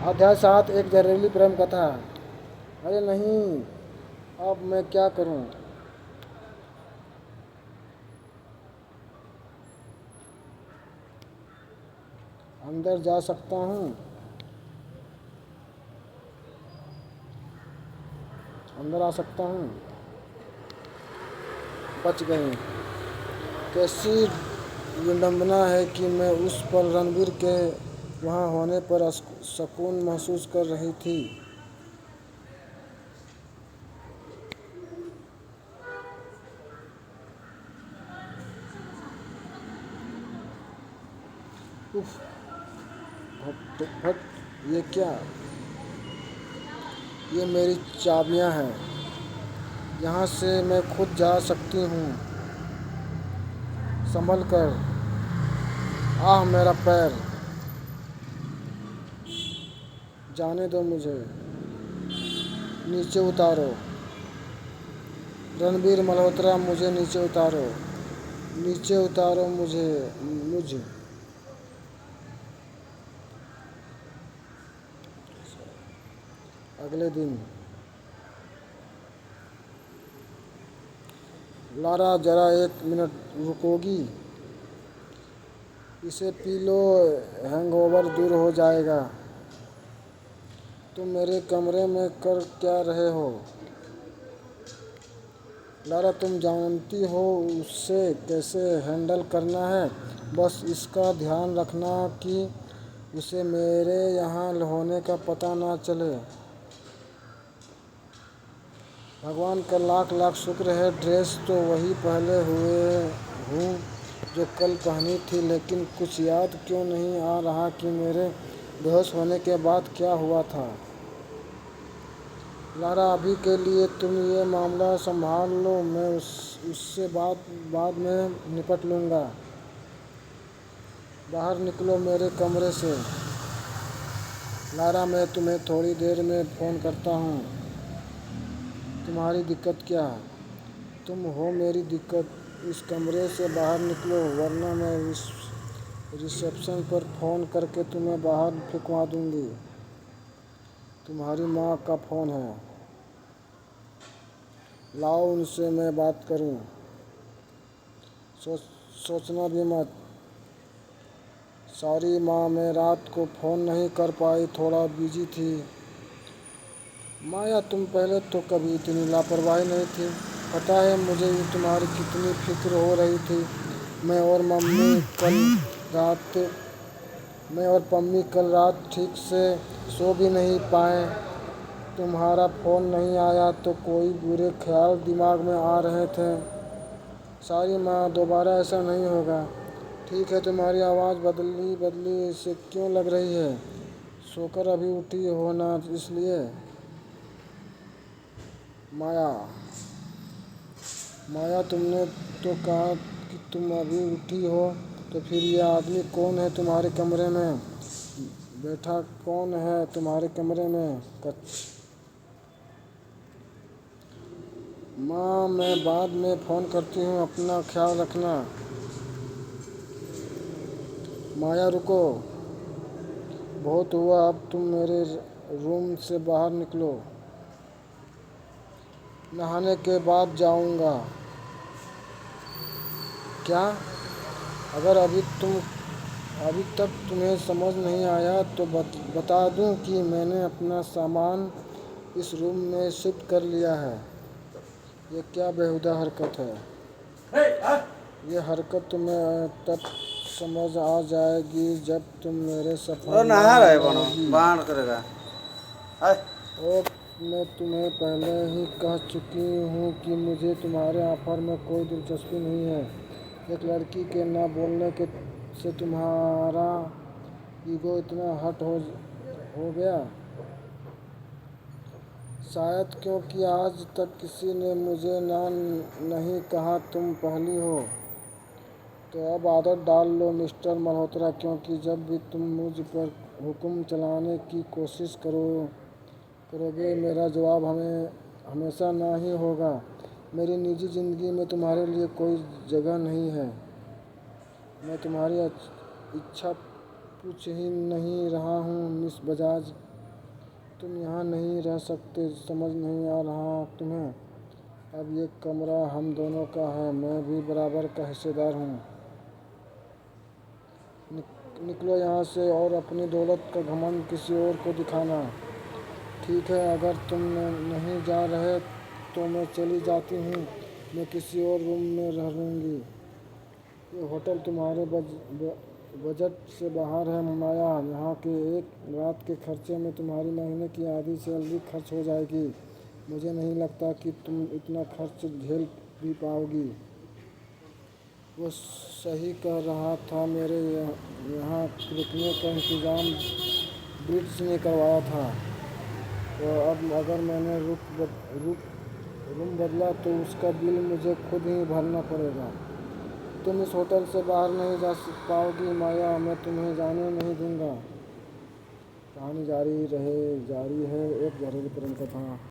अध्याय 7 एक जहरीली प्रेम कथा। अरे नहीं, अब मैं क्या करूं? अंदर जा सकता हूं? अंदर आ सकता हूं? बच गई। कैसी विडंबना है कि मैं उस पल रणबीर के वहां होने पर सुकून महसूस कर रही थी। उफ, फट फट। ये क्या? ये मेरी चाबियां हैं। यहाँ से मैं खुद जा सकती हूँ। संभल कर। आह, मेरा पैर। जाने दो मुझे। नीचे उतारो। रणबीर मल्होत्रा, मुझे नीचे उतारो। नीचे उतारो मुझे। अगले दिन। लारा, जरा एक मिनट रुकोगी? इसे पी लो, हैंगओवर दूर हो जाएगा। तुम मेरे कमरे में कर क्या रहे हो? लारा, तुम जानती हो उसे कैसे हैंडल करना है। बस इसका ध्यान रखना कि उसे मेरे यहाँ होने का पता ना चले। भगवान का लाख लाख शुक्र है, ड्रेस तो वही पहले हुए हूँ जो कल पहनी थी, लेकिन कुछ याद क्यों नहीं आ रहा कि मेरे बेहोश होने के बाद क्या हुआ था। लारा, अभी के लिए तुम ये मामला संभाल लो, मैं उससे बाद में निपट लूँगा। बाहर निकलो मेरे कमरे से। लारा, मैं तुम्हें थोड़ी देर में फ़ोन करता हूँ। तुम्हारी दिक्कत क्या है? तुम हो मेरी दिक्कत। इस कमरे से बाहर निकलो, वरना मैं रिसेप्शन पर फ़ोन करके तुम्हें बाहर फेंकवा दूँगी। तुम्हारी माँ का फ़ोन है। लाओ, उनसे मैं बात करूँ। सोचना भी मत। सॉरी माँ, मैं रात को फ़ोन नहीं कर पाई, थोड़ा बिजी थी। माया, तुम पहले तो कभी इतनी लापरवाही नहीं थी। पता है मुझे तुम्हारी कितनी फिक्र हो रही थी। मैं और पम्मी कल रात ठीक से सो भी नहीं पाए। तुम्हारा फ़ोन नहीं आया तो कोई बुरे ख्याल दिमाग में आ रहे थे। सॉरी माँ, दोबारा ऐसा नहीं होगा। ठीक है, तुम्हारी आवाज़ बदली से क्यों लग रही है? सोकर अभी उठी हो ना, इसलिए। माया, तुमने तो कहा कि तुम अभी उठी हो, तो फिर ये आदमी कौन है तुम्हारे कमरे में बैठा? कौन है तुम्हारे कमरे में? माँ, मैं बाद में फ़ोन करती हूँ, अपना ख्याल रखना। माया, रुको। बहुत हुआ, अब तुम मेरे रूम से बाहर निकलो। नहाने के बाद जाऊँगा। क्या? अगर अभी तक तुम्हें समझ नहीं आया तो बता दूं कि मैंने अपना सामान इस रूम में शिफ्ट कर लिया है। ये क्या बेहुदा हरकत है? ये हरकत तुम्हें तब समझ आ जाएगी जब तुम मेरे सफर में आओगी। और मैं तुम्हें पहले ही कह चुकी हूँ कि मुझे तुम्हारे ऑफर में कोई दिलचस्पी नहीं है। एक लड़की के ना बोलने से तुम्हारा ईगो इतना हर्ट हो गया। शायद क्योंकि आज तक किसी ने मुझे ना नहीं कहा, तुम पहली हो। तो अब आदत डाल लो मिस्टर मल्होत्रा, क्योंकि जब भी तुम मुझ पर हुक्म चलाने की कोशिश करोगे, मेरा जवाब हमेशा ना ही होगा। मेरी निजी ज़िंदगी में तुम्हारे लिए कोई जगह नहीं है। मैं तुम्हारी इच्छा पूछ ही नहीं रहा हूँ मिस बजाज। तुम यहाँ नहीं रह सकते, समझ नहीं आ रहा तुम्हें? अब ये कमरा हम दोनों का है, मैं भी बराबर का हिस्सेदार हूँ। निकलो यहाँ से और अपनी दौलत का घमंड किसी और को दिखाना। ठीक है, अगर तुम नहीं जा रहे तो मैं चली जाती हूँ, मैं किसी और रूम में रह लूँगी। ये होटल तुम्हारे बजट से बाहर है माया। यहाँ के एक रात के खर्चे में तुम्हारी महीने की आधी सैलरी खर्च हो जाएगी। मुझे नहीं लगता कि तुम इतना खर्च झेल भी पाओगी। वो सही कह रहा था, मेरे यहाँ रुकने का इंतज़ाम ब्रिट्स ने करवाया था, तो अब अगर मैंने रूम बदला तो उसका बिल मुझे खुद ही भरना पड़ेगा। तुम इस होटल से बाहर नहीं जा पाओगी माया, मैं तुम्हें जाने नहीं दूँगा। कहानी जारी है एक घरेलू प्रेम कथा।